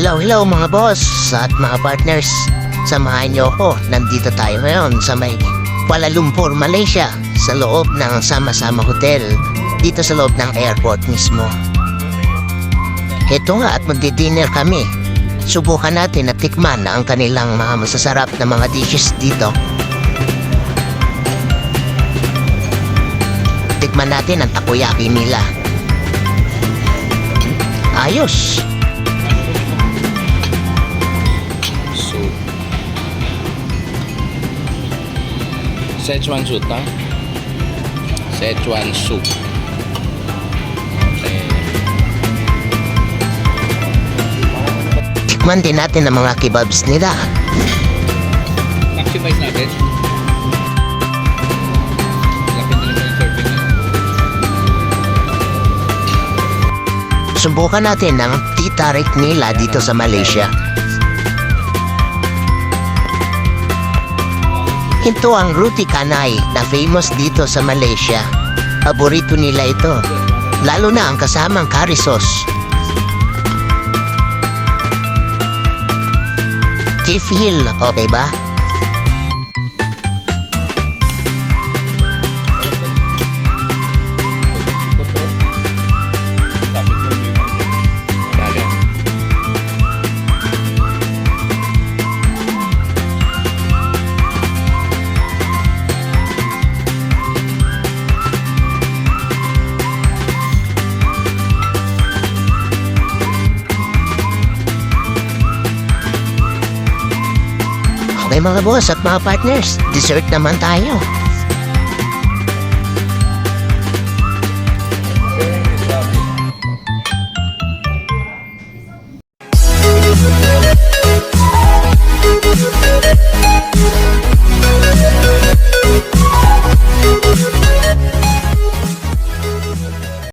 Hello mga boss at mga partners. Samahan niyo ako. Nandito tayo ngayon sa may Kuala Lumpur, Malaysia, sa loob ng Sama-Sama Hotel, dito sa loob ng airport mismo. Ito nga at magdi-dinner kami. Subukan natin at tikman ang kanilang mga masasarap na mga dishes dito. Tikman natin ang takoyaki nila. Ayos! Soup. Szechuan soup, ha? Szechuan soup. Okay. Tikman din natin ang mga kebabs nila. Maximize natin. Laki na naman yung serving na. Subukan natin ang tea tarik nila dito sa Malaysia. Ito ang roti canai na famous dito sa Malaysia. Paborito nila ito, lalo na ang kasamang curry sauce. Feel, okay ba? Okay mga boss at mga partners, dessert naman tayo.